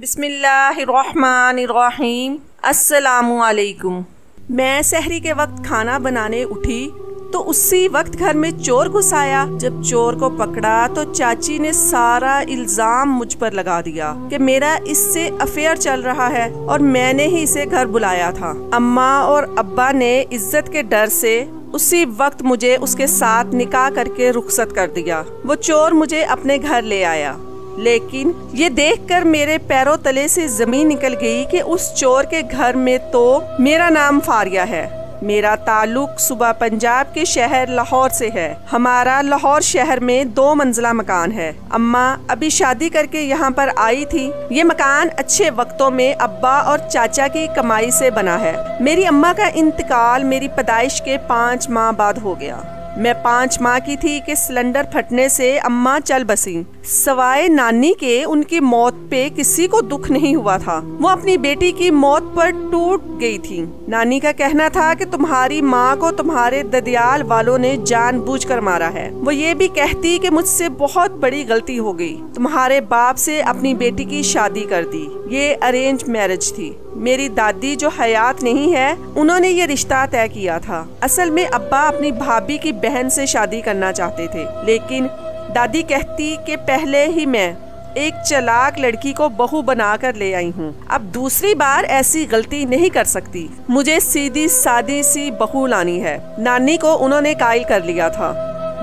बिस्मिल्लाहिर्रहमानिर्रहीम। अस्सलामुअलैकुम। मैं सहरी के वक्त खाना बनाने उठी तो उसी वक्त घर में चोर घुस आया। जब चोर को पकड़ा तो चाची ने सारा इल्जाम मुझ पर लगा दिया कि मेरा इससे अफेयर चल रहा है और मैंने ही इसे घर बुलाया था। अम्मा और अब्बा ने इज्जत के डर से उसी वक्त मुझे उसके साथ निकाह करके रुखसत कर दिया। वो चोर मुझे अपने घर ले आया, लेकिन ये देखकर मेरे पैरों तले से जमीन निकल गई कि उस चोर के घर में तो मेरा नाम फारिया है। मेरा ताल्लुक सूबा पंजाब के शहर लाहौर से है। हमारा लाहौर शहर में 2 मंजिला मकान है। अम्मा अभी शादी करके यहाँ पर आई थी। ये मकान अच्छे वक्तों में अब्बा और चाचा की कमाई से बना है। मेरी अम्मा का इंतकाल मेरी पैदाइश के 5 माह बाद हो गया। मैं 5 माह की थी कि सिलेंडर फटने से अम्मा चल बसी। सवाए नानी के उनकी मौत पे किसी को दुख नहीं हुआ था। वो अपनी बेटी की मौत पर टूट गई थी। नानी का कहना था कि तुम्हारी माँ को तुम्हारे ददियाल वालों ने जानबूझकर मारा है। वो ये भी कहती कि मुझसे बहुत बड़ी गलती हो गई, तुम्हारे बाप से अपनी बेटी की शादी कर दी। ये अरेंज मैरिज थी। मेरी दादी जो हयात नहीं है, उन्होंने ये रिश्ता तय किया था। असल में अब्बा अपनी भाभी की बहन से शादी करना चाहते थे, लेकिन दादी कहती कि पहले ही मैं एक चालाक लड़की को बहू बनाकर ले आई हूँ, अब दूसरी बार ऐसी गलती नहीं कर सकती। मुझे सीधी सादी सी बहू लानी है। नानी को उन्होंने कायल कर लिया था।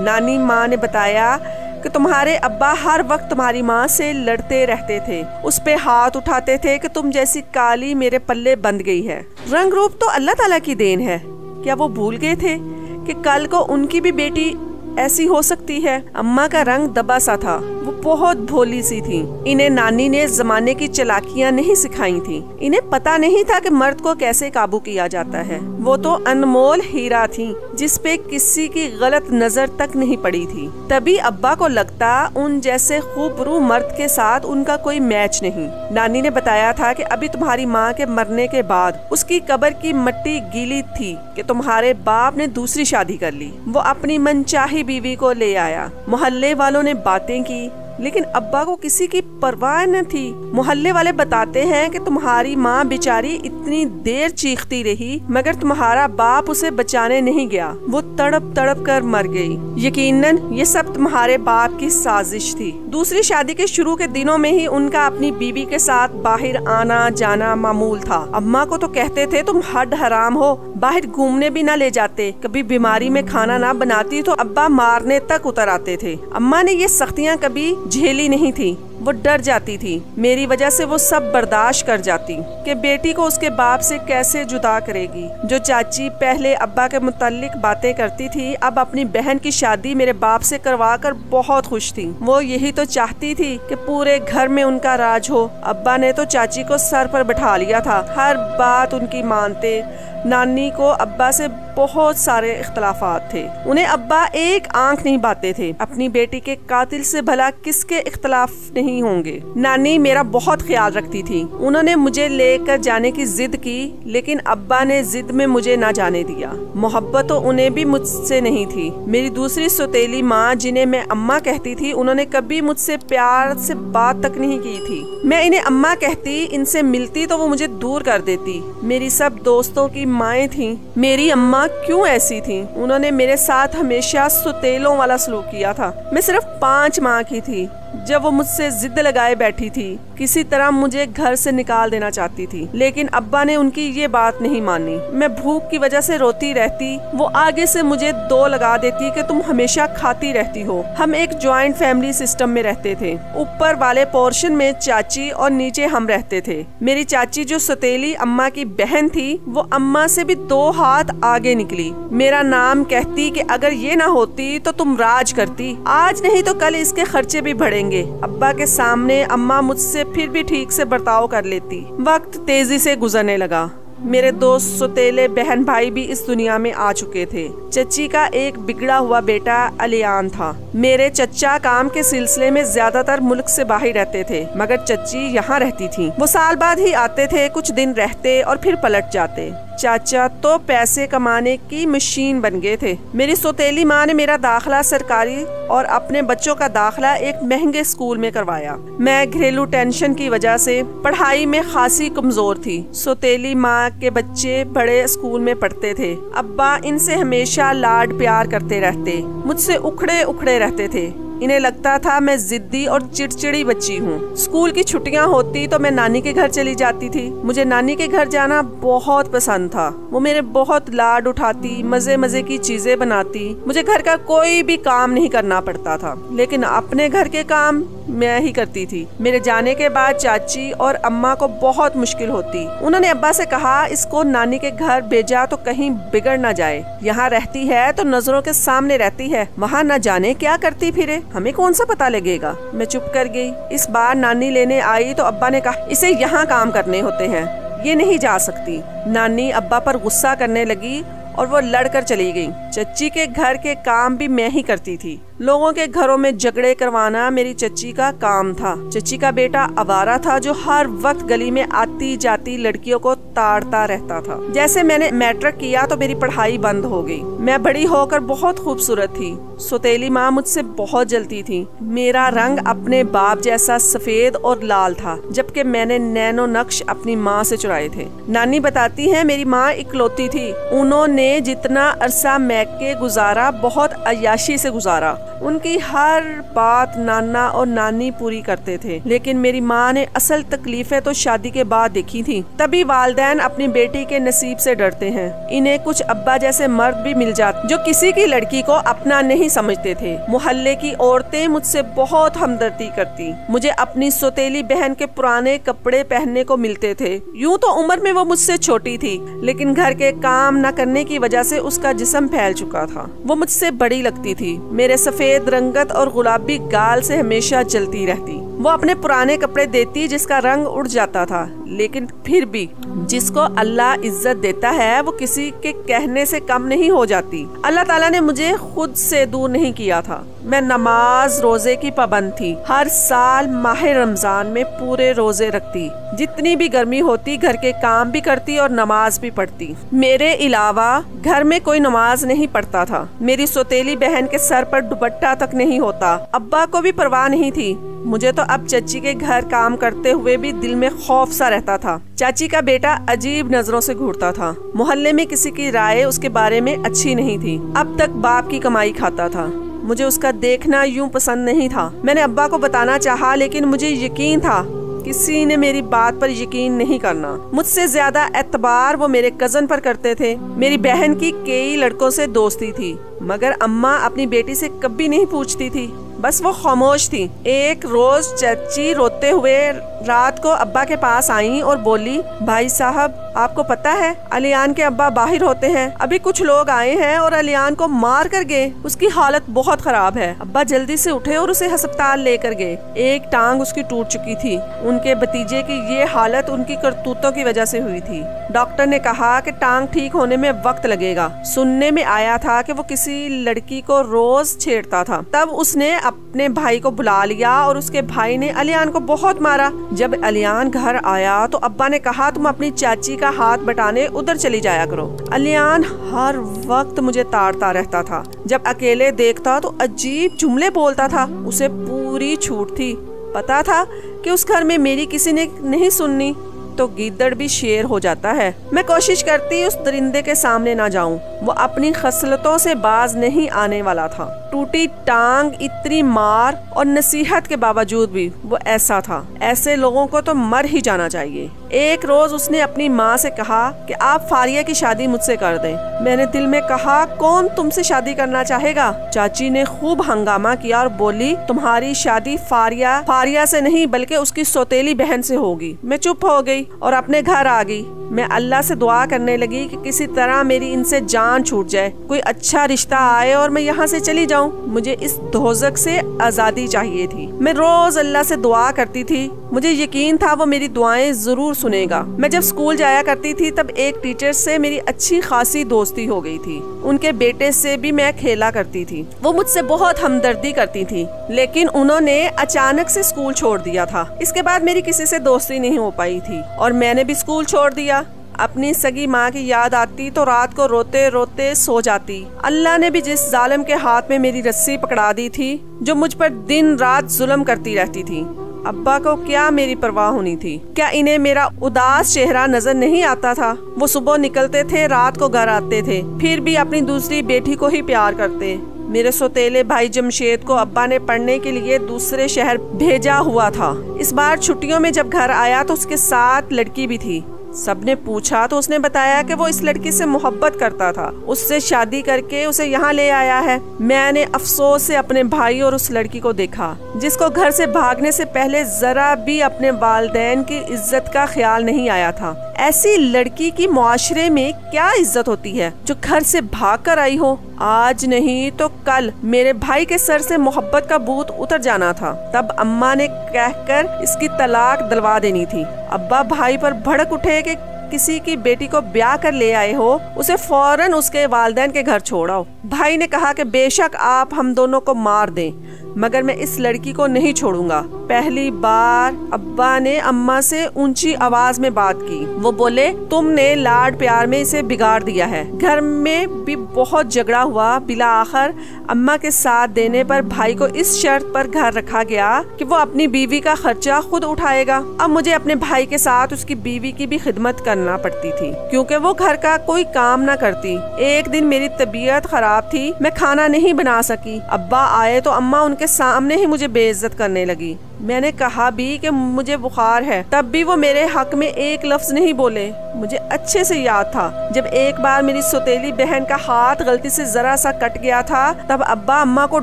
नानी माँ ने बताया कि तुम्हारे अब्बा हर वक्त तुम्हारी माँ से लड़ते रहते थे, उस पे हाथ उठाते थे कि तुम जैसी काली मेरे पल्ले बंध गई है। रंग रूप तो अल्लाह ताला की देन है। क्या वो भूल गए थे कि कल को उनकी भी बेटी ऐसी हो सकती है? अम्मा का रंग दबा सा था। वो बहुत भोली सी थी। इन्हें नानी ने जमाने की चालाकियां नहीं सिखाई थी। इन्हें पता नहीं था कि मर्द को कैसे काबू किया जाता है। वो तो अनमोल हीरा थी जिसपे किसी की गलत नजर तक नहीं पड़ी थी। तभी अब्बा को लगता उन जैसे खूबरू मर्द के साथ उनका कोई मैच नहीं। नानी ने बताया था कि अभी तुम्हारी माँ के मरने के बाद उसकी कब्र की मिट्टी गीली थी कि तुम्हारे बाप ने दूसरी शादी कर ली। वो अपनी मनचाही बीवी को ले आया। मोहल्ले वालों ने बातें की, लेकिन अब्बा को किसी की परवाह न थी। मोहल्ले वाले बताते हैं कि तुम्हारी माँ बेचारी इतनी देर चीखती रही, मगर तुम्हारा बाप उसे बचाने नहीं गया। वो तड़प तड़प कर मर गई। यकीनन ये सब तुम्हारे बाप की साजिश थी। दूसरी शादी के शुरू के दिनों में ही उनका अपनी बीवी के साथ बाहर आना जाना मामूल था। अम्मा को तो कहते थे तुम हड हराम हो, बाहर घूमने भी न ले जाते। कभी बीमारी में खाना ना बनाती तो अब्बा मारने तक उतर आते थे। अम्मा ने ये सख्तियाँ कभी झेली नहीं थी। वो डर जाती थी। मेरी वजह से वो सब बर्दाश्त कर जाती कि बेटी को उसके बाप से कैसे जुदा करेगी। जो चाची पहले अब्बा के मुतालिक बातें करती थी, अब अपनी बहन की शादी मेरे बाप से करवा कर बहुत खुश थी। वो यही तो चाहती थी कि पूरे घर में उनका राज हो। अब्बा ने तो चाची को सर पर बैठा लिया था, हर बात उनकी मानते। नानी को अब्बा से बहुत सारे इख्तलाफात थे। उन्हें अब्बा एक आंख नहीं बाते थे। अपनी बेटी के कातिल से भला किसके इख्तलाफ नहीं होंगे। नानी मेरा बहुत ख्याल रखती थी। उन्होंने मुझे लेकर जाने की जिद की, लेकिन अब्बा ने जिद में मुझे ना जाने दिया। मोहब्बत तो उन्हें भी मुझसे नहीं थी। मेरी दूसरी सौतेली माँ, जिन्हें मैं अम्मा कहती थी, उन्होंने कभी मुझसे प्यार से बात तक नहीं की थी। मैं इन्हें अम्मा कहती, इनसे मिलती तो वो मुझे दूर कर देती। मेरी सब दोस्तों की माएँ थीं। मेरी अम्मा क्यों ऐसी थीं? उन्होंने मेरे साथ हमेशा सुतेलों वाला सलूक किया था। मैं सिर्फ 5 माह की थी जब वो मुझसे जिद लगाए बैठी थी। किसी तरह मुझे घर से निकाल देना चाहती थी, लेकिन अब्बा ने उनकी ये बात नहीं मानी। मैं भूख की वजह से रोती रहती। वो आगे से मुझे 2 लगा देती कि तुम हमेशा खाती रहती हो। हम एक जॉइंट फैमिली सिस्टम में रहते थे। ऊपर वाले पोर्शन में चाची और नीचे हम रहते थे। मेरी चाची जो सौतेली अम्मा की बहन थी, वो अम्मा से भी 2 हाथ आगे निकली। मेरा नाम कहती कि अगर ये ना होती तो तुम राज करती, आज नहीं तो कल इसके खर्चे भी बढ़ेंगे। अब्बा के सामने अम्मा मुझसे फिर भी ठीक से बर्ताव कर लेती। वक्त तेजी से गुजरने लगा। मेरे 2 सौतेले बहन भाई भी इस दुनिया में आ चुके थे। चच्ची का एक बिगड़ा हुआ बेटा अलियान था। मेरे चच्चा काम के सिलसिले में ज्यादातर मुल्क से बाहर रहते थे, मगर चच्ची यहाँ रहती थी। वो साल बाद ही आते थे, कुछ दिन रहते और फिर पलट जाते। चाचा तो पैसे कमाने की मशीन बन गए थे। मेरी सौतेली माँ ने मेरा दाखिला सरकारी और अपने बच्चों का दाखिला एक महंगे स्कूल में करवाया। मैं घरेलू टेंशन की वजह से पढ़ाई में खासी कमजोर थी। सौतेली माँ के बच्चे बड़े स्कूल में पढ़ते थे। अब्बा इनसे हमेशा लाड प्यार करते रहते, मुझसे उखड़े उखड़े रहते थे। इन्हें लगता था मैं जिद्दी और चिड़चिड़ी बच्ची हूँ। स्कूल की छुट्टियाँ होती तो मैं नानी के घर चली जाती थी। मुझे नानी के घर जाना बहुत पसंद था। वो मेरे बहुत लाड उठाती, मजे मजे की चीजें बनाती। मुझे घर का कोई भी काम नहीं करना पड़ता था, लेकिन अपने घर के काम मैं ही करती थी। मेरे जाने के बाद चाची और अम्मा को बहुत मुश्किल होती। उन्होंने अब्बा से कहा, इसको नानी के घर भेजा तो कहीं बिगड़ ना जाए। यहाँ रहती है तो नजरों के सामने रहती है, वहाँ न जाने क्या करती फिरे, हमें कौन सा पता लगेगा। मैं चुप कर गई। इस बार नानी लेने आई तो अब्बा ने कहा, इसे यहाँ काम करने होते हैं, ये नहीं जा सकती। नानी अब्बा पर गुस्सा करने लगी और वो लड़कर चली गई। चच्ची के घर के काम भी मैं ही करती थी। लोगों के घरों में झगड़े करवाना मेरी चच्ची का काम था। चच्ची का बेटा आवारा था जो हर वक्त गली में आती जाती लड़कियों को ताड़ता रहता था। जैसे मैंने मैट्रिक किया तो मेरी पढ़ाई बंद हो गई। मैं बड़ी होकर बहुत खूबसूरत थी। सौतेली माँ मुझसे बहुत जलती थी। मेरा रंग अपने बाप जैसा सफेद और लाल था, जबकि मैंने नैनो नक्श अपनी माँ से चुराए थे। नानी बताती है मेरी माँ इकलौती थी। उन्होंने जितना अरसा मैके गुजारा बहुत अय्याशी से गुजारा। उनकी हर बात नाना और नानी पूरी करते थे, लेकिन मेरी माँ ने असल तकलीफें तो शादी के बाद देखी थी। तभी वालिदैन अपनी बेटी के नसीब से डरते हैं। इन्हें कुछ अब्बा जैसे मर्द भी मिल जाते जो किसी की लड़की को अपना नहीं समझते थे। मोहल्ले की औरतें मुझसे बहुत हमदर्दी करती। मुझे अपनी सौतेली बहन के पुराने कपड़े पहनने को मिलते थे। यूं तो उम्र में वो मुझसे छोटी थी, लेकिन घर के काम न करने की वजह से उसका जिस्म फैल चुका था। वो मुझसे बड़ी लगती थी। मेरे सफेद रंगत और गुलाबी गाल से हमेशा जलती रहती। वो अपने पुराने कपड़े देती जिसका रंग उड़ जाता था, लेकिन फिर भी जिसको अल्लाह इज्जत देता है वो किसी के कहने से कम नहीं हो जाती। अल्लाह ताला ने मुझे खुद से दूर नहीं किया था। मैं नमाज रोजे की पाबंद थी। हर साल माह रमजान में पूरे रोजे रखती। जितनी भी गर्मी होती घर के काम भी करती और नमाज भी पढ़ती। मेरे अलावा घर में कोई नमाज नहीं पढ़ता था। मेरी सौतेली बहन के सर पर दुपट्टा तक नहीं होता। अब्बा को भी परवाह नहीं थी। मुझे तो अब चच्ची के घर काम करते हुए भी दिल में खौफ सा रहता था। चाची का बेटा अजीब नजरों से घूरता था। मोहल्ले में किसी की राय उसके बारे में अच्छी नहीं थी। अब तक बाप की कमाई खाता था। मुझे उसका देखना यूं पसंद नहीं था। मैंने अब्बा को बताना चाहा, लेकिन मुझे यकीन था किसी ने मेरी बात पर यकीन नहीं करना। मुझसे ज्यादा एतबार वो मेरे कजन पर करते थे। मेरी बहन की कई लड़कों से दोस्ती थी, मगर अम्मा अपनी बेटी से कभी नहीं पूछती थी। बस वो खामोश थी। एक रोज चाची रोते हुए रात को अब्बा के पास आई और बोली, भाई साहब आपको पता है अलियान के अब्बा बाहर होते हैं। अभी कुछ लोग आए हैं और अलियान को मार कर गए। उसकी हालत बहुत खराब है। अब्बा जल्दी से उठे और उसे अस्पताल लेकर गए। एक टांग उसकी टूट चुकी थी। उनके भतीजे की ये हालत उनकी करतूतों की वजह से हुई थी। डॉक्टर ने कहा कि टांग ठीक होने में वक्त लगेगा। सुनने में आया था कि वो किसी लड़की को रोज छेड़ता था। तब उसने अपने भाई को बुला लिया और उसके भाई ने अलियान को बहुत मारा। जब अलियान घर आया तो अब्बा ने कहा, तुम अपनी चाची का हाथ बटाने उधर चली जाया करो। अलियान हर वक्त मुझे ताड़ता रहता था। जब अकेले देखता तो अजीब जुमले बोलता था। उसे पूरी छूट थी। पता था कि उस घर में मेरी किसी ने नहीं सुननी तो गीदड़ भी शेर हो जाता है। मैं कोशिश करती उस दरिंदे के सामने ना जाऊं। वो अपनी खसलतों से बाज नहीं आने वाला था। टूटी टांग, इतनी मार और नसीहत के बावजूद भी वो ऐसा था। ऐसे लोगों को तो मर ही जाना चाहिए। एक रोज उसने अपनी माँ से कहा कि आप फारिया की शादी मुझसे कर दें। मैंने दिल में कहा, कौन तुमसे शादी करना चाहेगा। चाची ने खूब हंगामा किया और बोली, तुम्हारी शादी फारिया से नहीं बल्कि उसकी सौतेली बहन से होगी। मैं चुप हो गई और अपने घर आ गई। मैं अल्लाह से दुआ करने लगी कि किसी तरह मेरी इनसे जान छूट जाए, कोई अच्छा रिश्ता आए और मैं यहाँ से चली जाऊँ। मुझे इस दोज़ख से आज़ादी चाहिए थी। मैं रोज अल्लाह से दुआ करती थी। मुझे यकीन था वो मेरी दुआएं जरूर सुनेगा। मैं जब स्कूल जाया करती थी तब एक टीचर से मेरी अच्छी खासी दोस्ती हो गई थी। उनके बेटे से भी मैं खेला करती थी। वो मुझसे बहुत हमदर्दी करती थी, लेकिन उन्होंने अचानक से स्कूल छोड़ दिया था। इसके बाद मेरी किसी से दोस्ती नहीं हो पाई थी और मैंने भी स्कूल छोड़ दिया। अपनी सगी माँ की याद आती तो रात को रोते रोते सो जाती। अल्लाह ने भी जिस जालिम के हाथ में मेरी रस्सी पकड़ा दी थी, जो मुझ पर दिन रात जुल्म करती रहती थी। अब्बा को क्या मेरी परवाह होनी थी? क्या इन्हें मेरा उदास चेहरा नजर नहीं आता था? वो सुबह निकलते थे, रात को घर आते थे, फिर भी अपनी दूसरी बेटी को ही प्यार करते। मेरे सौतेले भाई जमशेद को अब्बा ने पढ़ने के लिए दूसरे शहर भेजा हुआ था। इस बार छुट्टियों में जब घर आया तो उसके साथ लड़की भी थी। सबने पूछा तो उसने बताया कि वो इस लड़की से मोहब्बत करता था, उससे शादी करके उसे यहाँ ले आया है। मैंने अफसोस से अपने भाई और उस लड़की को देखा, जिसको घर से भागने से पहले जरा भी अपने वालिदैन की इज्जत का ख्याल नहीं आया था। ऐसी लड़की की मुआशरे में क्या इज्जत होती है जो घर से भाग कर आई हो? आज नहीं तो कल मेरे भाई के सर से मोहब्बत का भूत उतर जाना था। तब अम्मा ने कहकर इसकी तलाक दिलवा देनी थी। अब्बा भाई पर भड़क उठे कि किसी की बेटी को ब्याह कर ले आए हो, उसे फौरन उसके वालिदैन के घर छोड़ाओ। भाई ने कहा कि बेशक आप हम दोनों को मार दें, मगर मैं इस लड़की को नहीं छोड़ूंगा। पहली बार अब्बा ने अम्मा से ऊंची आवाज में बात की। वो बोले, तुमने लाड प्यार में इसे बिगाड़ दिया है। घर में भी बहुत झगड़ा हुआ। बिला आखिर अम्मा के साथ देने पर भाई को इस शर्त पर घर रखा गया कि वो अपनी बीवी का खर्चा खुद उठाएगा। अब मुझे अपने भाई के साथ उसकी बीवी की भी खिदमत करना पड़ती थी, क्योंकि वो घर का कोई काम ना करती। एक दिन मेरी तबीयत खराब थी, मैं खाना नहीं बना सकी। अब्बा आए तो अम्मा उनके सामने ही मुझे बेइज्जत करने लगी। मैंने कहा भी कि मुझे बुखार है, तब भी वो मेरे हक में एक लफ्ज नहीं बोले। मुझे अच्छे से याद था जब एक बार मेरी सौतेली बहन का हाथ गलती से जरा सा कट गया था, तब अब्बा अम्मा को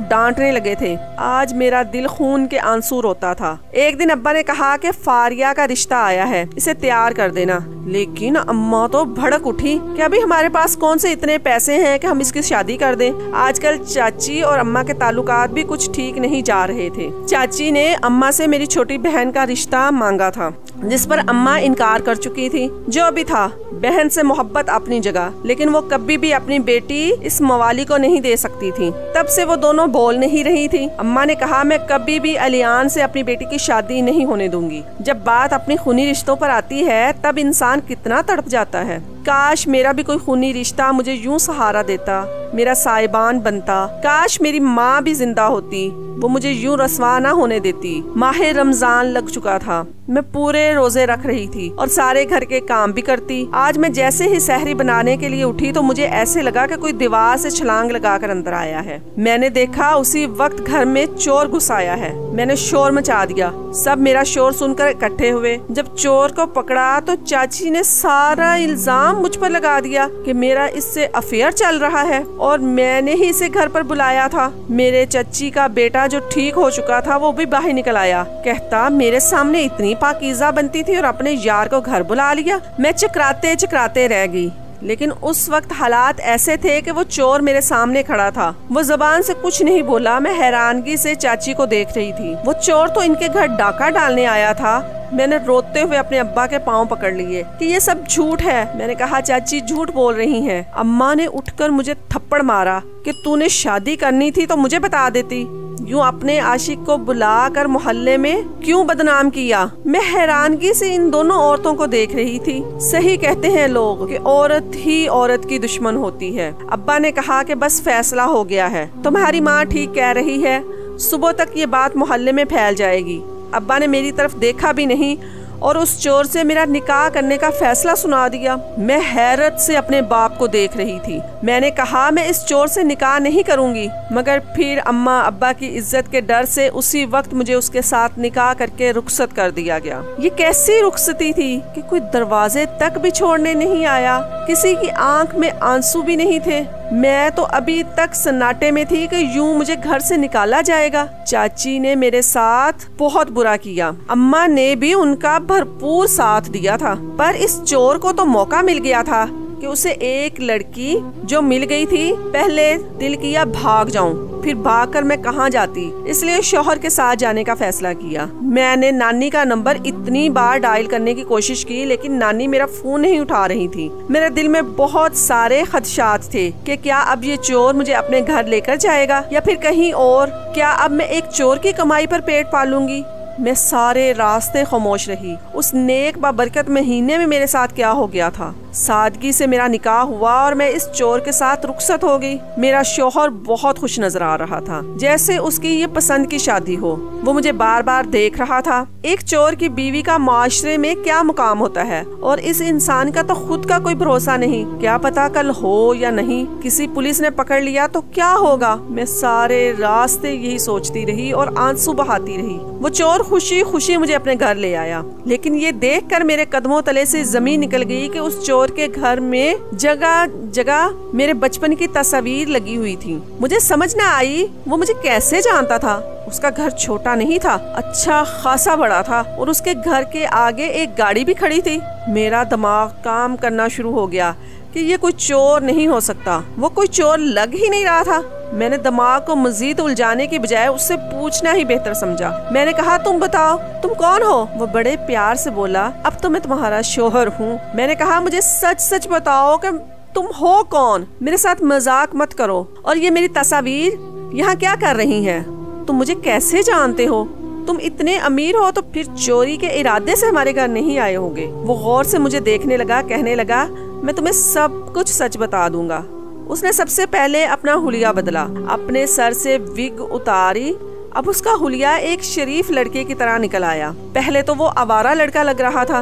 डांटने लगे थे। आज मेरा दिल खून के आंसू रोता था। एक दिन अब्बा ने कहा कि फारिया का रिश्ता आया है, इसे तैयार कर देना। लेकिन अम्मा तो भड़क उठी कि अभी हमारे पास कौन से इतने पैसे हैं कि हम इसकी शादी कर दें। आजकल चाची और अम्मा के ताल्लुकात भी कुछ ठीक नहीं जा रहे थे। चाची ने अम्मा से मेरी छोटी बहन का रिश्ता मांगा था, जिस पर अम्मा इनकार कर चुकी थी। जो भी था, बहन से मोहब्बत अपनी जगह, लेकिन वो कभी भी अपनी बेटी इस मवाली को नहीं दे सकती थी। तब से वो दोनों बोल नहीं रही थी। अम्मा ने कहा, मैं कभी भी अलियान से अपनी बेटी की शादी नहीं होने दूंगी। जब बात अपनी खूनी रिश्तों पर आती है तब इंसान कितना तड़प जाता है। काश मेरा भी कोई खूनी रिश्ता मुझे यूं सहारा देता, मेरा साहिबान बनता। काश मेरी माँ भी जिंदा होती, वो मुझे यूं रस्वा ना होने देती। माहे रमजान लग चुका था, मैं पूरे रोजे रख रही थी और सारे घर के काम भी करती। आज मैं जैसे ही सहरी बनाने के लिए उठी तो मुझे ऐसे लगा कि कोई दीवार से छलांग लगाकर अंदर आया है। मैंने देखा उसी वक्त घर में चोर घुस आया है। मैंने शोर मचा दिया। सब मेरा शोर सुनकर इकट्ठे हुए। जब चोर को पकड़ा तो चाची ने सारा इल्जाम मुझ पर लगा दिया कि मेरा इससे अफेयर चल रहा है और मैंने ही इसे घर पर बुलाया था। मेरे चच्ची का बेटा जो ठीक हो चुका था वो भी बाहर निकल आया, कहता मेरे सामने इतनी पाकीज़ा बनती थी और अपने यार को घर बुला लिया। मैं चकराते चकराते रह गई, लेकिन उस वक्त हालात ऐसे थे कि वो चोर मेरे सामने खड़ा था। वो जबान से कुछ नहीं बोला। मैं हैरानगी से चाची को देख रही थी। वो चोर तो इनके घर डाका डालने आया था। मैंने रोते हुए अपने अब्बा के पांव पकड़ लिए कि ये सब झूठ है। मैंने कहा, चाची झूठ बोल रही हैं। अम्मा ने उठकर मुझे थप्पड़ मारा कि तूने शादी करनी थी तो मुझे बता देती, यूं अपने आशिक को बुलाकर मोहल्ले में क्यों बदनाम किया। मैं हैरानगी से इन दोनों औरतों को देख रही थी। सही कहते हैं लोग कि औरत ही औरत की दुश्मन होती है। अब्बा ने कहा कि बस फैसला हो गया है, तुम्हारी माँ ठीक कह रही है, सुबह तक ये बात मोहल्ले में फैल जाएगी। अब्बा ने मेरी तरफ देखा भी नहीं और उस चोर से मेरा निकाह करने का फैसला सुना दिया। मैं हैरत से अपने बाप को देख रही थी। मैंने कहा, मैं इस चोर से निकाह नहीं करूंगी, मगर फिर अम्मा अब्बा की इज्जत के डर से उसी वक्त मुझे उसके साथ निकाह करके रुखसत कर दिया गया। ये कैसी रुखसती थी कि कोई दरवाजे तक भी छोड़ने नहीं आया, किसी की आंख में आंसू भी नहीं थे। मैं तो अभी तक सन्नाटे में थी कि यूं मुझे घर से निकाला जाएगा। चाची ने मेरे साथ बहुत बुरा किया। अम्मा ने भी उनका भरपूर साथ दिया था, पर इस चोर को तो मौका मिल गया था कि उसे एक लड़की जो मिल गई थी, पहले दिल किया भाग जाऊं, फिर भागकर मैं कहां जाती, इसलिए शौहर के साथ जाने का फैसला किया। मैंने नानी का नंबर इतनी बार डायल करने की कोशिश की, लेकिन नानी मेरा फोन नहीं उठा रही थी। मेरे दिल में बहुत सारे खदशात थे कि क्या अब ये चोर मुझे अपने घर लेकर जाएगा या फिर कहीं और। क्या अब मैं एक चोर की कमाई पर पेट पालूंगी। मैं सारे रास्ते खामोश रही। उस नेक बाबरकत महीने में मेरे साथ क्या हो गया था। सादगी से मेरा निकाह हुआ और मैं इस चोर के साथ रुखसत हो गई। मेरा शौहर बहुत खुश नजर आ रहा था, जैसे उसकी ये पसंद की शादी हो। वो मुझे बार बार देख रहा था। एक चोर की बीवी का माशरे में क्या मुकाम होता है, और इस इंसान का तो खुद का कोई भरोसा नहीं। क्या पता कल हो या नहीं, किसी पुलिस ने पकड़ लिया तो क्या होगा। मैं सारे रास्ते यही सोचती रही और आंसू बहाती रही। वो चोर खुशी खुशी मुझे अपने घर ले आया, लेकिन ये देखकर मेरे कदमों तले से जमीन निकल गई कि उस चोर के घर में जगह जगह मेरे बचपन की तस्वीर लगी हुई थी। मुझे समझ न आई वो मुझे कैसे जानता था। उसका घर छोटा नहीं था, अच्छा खासा बड़ा था, और उसके घर के आगे एक गाड़ी भी खड़ी थी। मेरा दिमाग काम करना शुरू हो गया कि ये कोई चोर नहीं हो सकता। वो कोई चोर लग ही नहीं रहा था। मैंने दिमाग को मजीद उलझाने की बजाय उससे पूछना ही बेहतर समझा। मैंने कहा, तुम बताओ तुम कौन हो। वो बड़े प्यार से बोला, अब तो मैं तुम्हारा शोहर हूँ। मैंने कहा, मुझे सच सच बताओ कि तुम हो कौन, मेरे साथ मजाक मत करो। और ये मेरी तस्वीर यहाँ क्या कर रही है? तुम मुझे कैसे जानते हो? तुम इतने अमीर हो तो फिर चोरी के इरादे से हमारे घर नहीं आए होंगे। वो गौर से मुझे देखने लगा, कहने लगा, मैं तुम्हें सब कुछ सच बता दूंगा। उसने सबसे पहले अपना हुलिया बदला, अपने सर से विग उतारी। अब उसका हुलिया एक शरीफ लड़के की तरह निकल आया। पहले तो वो आवारा लड़का लग रहा था।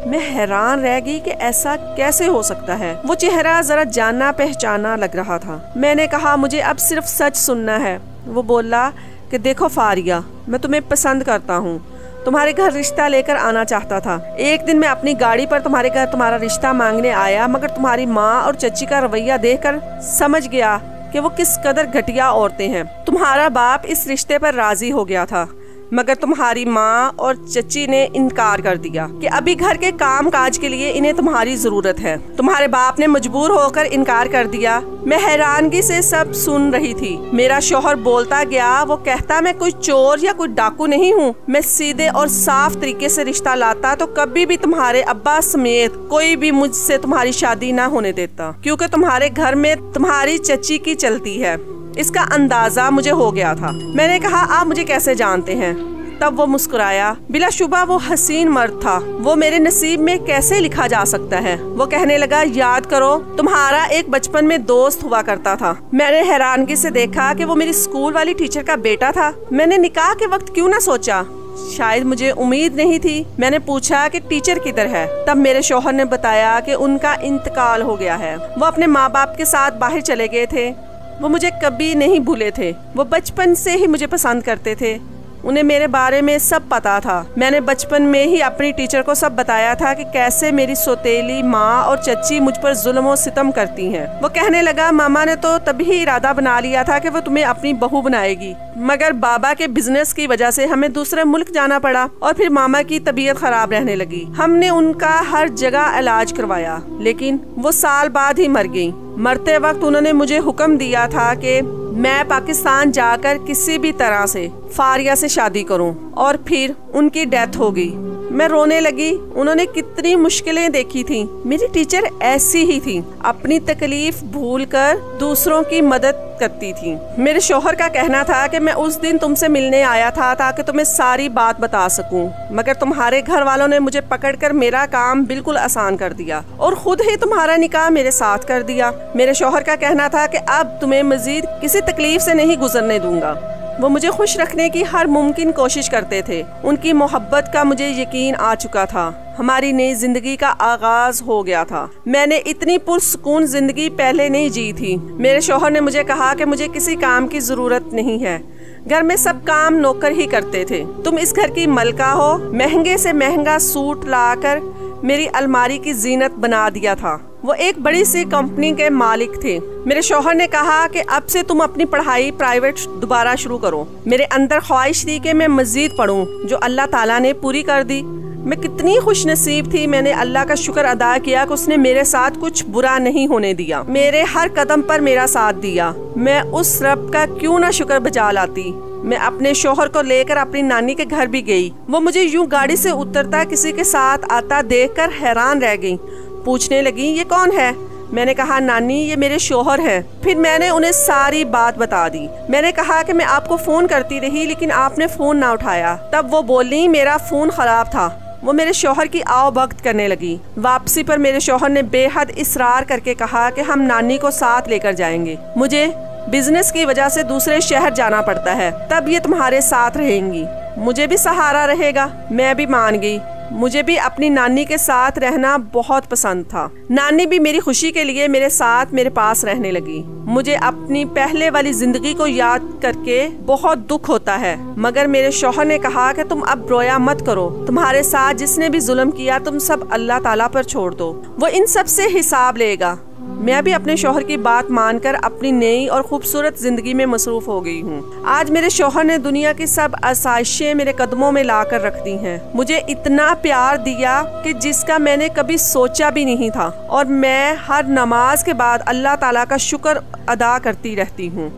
मैं हैरान रह गई कि ऐसा कैसे हो सकता है। वो चेहरा जरा जाना पहचाना लग रहा था। मैंने कहा, मुझे अब सिर्फ सच सुनना है। वो बोला कि देखो फारिया, मैं तुम्हें पसंद करता हूँ, तुम्हारे घर रिश्ता लेकर आना चाहता था। एक दिन मैं अपनी गाड़ी पर तुम्हारे घर तुम्हारा रिश्ता मांगने आया, मगर तुम्हारी माँ और चची का रवैया देखकर समझ गया कि वो किस कदर घटिया औरतें हैं। तुम्हारा बाप इस रिश्ते पर राजी हो गया था, मगर तुम्हारी माँ और चची ने इनकार कर दिया कि अभी घर के काम काज के लिए इन्हें तुम्हारी जरूरत है। तुम्हारे बाप ने मजबूर होकर इनकार कर दिया। मैं हैरानगी से सब सुन रही थी। मेरा शौहर बोलता गया, वो कहता, मैं कोई चोर या कोई डाकू नहीं हूँ। मैं सीधे और साफ तरीके से रिश्ता लाता तो कभी भी तुम्हारे अब्बा समेत कोई भी मुझसे तुम्हारी शादी ना होने देता, क्योंकि तुम्हारे घर में तुम्हारी चची की चलती है। इसका अंदाजा मुझे हो गया था। मैंने कहा, आप मुझे कैसे जानते हैं? तब वो मुस्कुराया। बिलाशुबा वो हसीन मर्द था, वो मेरे नसीब में कैसे लिखा जा सकता है। वो कहने लगा, याद करो, तुम्हारा एक बचपन में दोस्त हुआ करता था। मैंने हैरानगी से देखा कि वो मेरी स्कूल वाली टीचर का बेटा था। मैंने निकाह के वक्त क्यों ना सोचा, शायद मुझे उम्मीद नहीं थी। मैंने पूछा कि टीचर किधर है। तब मेरे शौहर ने बताया कि उनका इंतकाल हो गया है। वो अपने माँ बाप के साथ बाहर चले गए थे। वो मुझे कभी नहीं भूले थे। वो बचपन से ही मुझे पसंद करते थे। उन्हें मेरे बारे में सब पता था। मैंने बचपन में ही अपनी टीचर को सब बताया था कि कैसे मेरी सौतेली माँ और चची मुझ पर जुल्म और सितम करती हैं। वो कहने लगा, मामा ने तो तभी इरादा बना लिया था कि वो तुम्हें अपनी बहू बनाएगी, मगर बाबा के बिजनेस की वजह से हमें दूसरे मुल्क जाना पड़ा और फिर मामा की तबीयत खराब रहने लगी। हमने उनका हर जगह इलाज करवाया, लेकिन वो साल बाद ही मर गई। मरते वक्त उन्होंने मुझे हुक्म दिया था कि मैं पाकिस्तान जाकर किसी भी तरह से फारिया से शादी करूं, और फिर उनकी डेथ हो गई। मैं रोने लगी। उन्होंने कितनी मुश्किलें देखी थी। मेरी टीचर ऐसी ही थी, अपनी तकलीफ भूलकर दूसरों की मदद करती थी। मेरे शौहर का कहना था कि मैं उस दिन तुमसे मिलने आया था ताकि तुम्हें सारी बात बता सकूं, मगर तुम्हारे घर वालों ने मुझे पकड़कर मेरा काम बिल्कुल आसान कर दिया और खुद ही तुम्हारा निकाह मेरे साथ कर दिया। मेरे शौहर का कहना था कि अब तुम्हें मजीद किसी तकलीफ से नहीं गुजरने दूंगा। वो मुझे खुश रखने की हर मुमकिन कोशिश करते थे। उनकी मोहब्बत का मुझे यकीन आ चुका था। हमारी नई जिंदगी का आगाज हो गया था। मैंने इतनी पुरसुकून जिंदगी पहले नहीं जी थी। मेरे शौहर ने मुझे कहा कि मुझे किसी काम की जरूरत नहीं है। घर में सब काम नौकर ही करते थे। तुम इस घर की मलका हो। महंगे से महंगा सूट लाकर मेरी अलमारी की जीनत बना दिया था। वो एक बड़ी सी कंपनी के मालिक थे। मेरे शौहर ने कहा कि अब से तुम अपनी पढ़ाई प्राइवेट दोबारा शुरू करो। मेरे अंदर ख्वाहिश थी कि मैं मजीद पढ़ूं, जो अल्लाह ताला ने पूरी कर दी। मैं कितनी खुश नसीब थी। मैंने अल्लाह का शुक्र अदा किया कि उसने मेरे साथ कुछ बुरा नहीं होने दिया। मेरे हर कदम पर मेरा साथ दिया। मैं उस रब का क्यों ना शुक्र बजा लाती। मैं अपने शौहर को लेकर अपनी नानी के घर भी गई। वो मुझे यूं गाड़ी से उतरता किसी के साथ आता देखकर हैरान रह गई। पूछने लगी, ये कौन है? मैंने कहा, नानी, ये मेरे शौहर हैं। फिर मैंने उन्हें सारी बात बता दी। मैंने कहा कि मैं आपको फोन करती रही, लेकिन आपने फोन ना उठाया। तब वो बोली, मेरा फोन खराब था। वो मेरे शौहर की आओ भक्त करने लगी। वापसी पर मेरे शौहर ने बेहद इसरार करके कहा कि हम नानी को साथ लेकर जाएंगे। मुझे बिजनेस की वजह से दूसरे शहर जाना पड़ता है, तब ये तुम्हारे साथ रहेंगी, मुझे भी सहारा रहेगा। मैं भी मान गई। मुझे भी अपनी नानी के साथ रहना बहुत पसंद था। नानी भी मेरी खुशी के लिए मेरे साथ मेरे पास रहने लगी। मुझे अपनी पहले वाली जिंदगी को याद करके बहुत दुख होता है, मगर मेरे शौहर ने कहा कि तुम अब रोया मत करो, तुम्हारे साथ जिसने भी जुल्म किया तुम सब अल्लाह ताला पर छोड़ दो, वो इन सब से हिसाब लेगा। मैं भी अपने शौहर की बात मानकर अपनी नई और खूबसूरत जिंदगी में मसरूफ हो गई हूँ। आज मेरे शौहर ने दुनिया की सब आसाइशें मेरे कदमों में लाकर रख दी हैं। मुझे इतना प्यार दिया कि जिसका मैंने कभी सोचा भी नहीं था, और मैं हर नमाज के बाद अल्लाह ताला का शुक्र अदा करती रहती हूँ।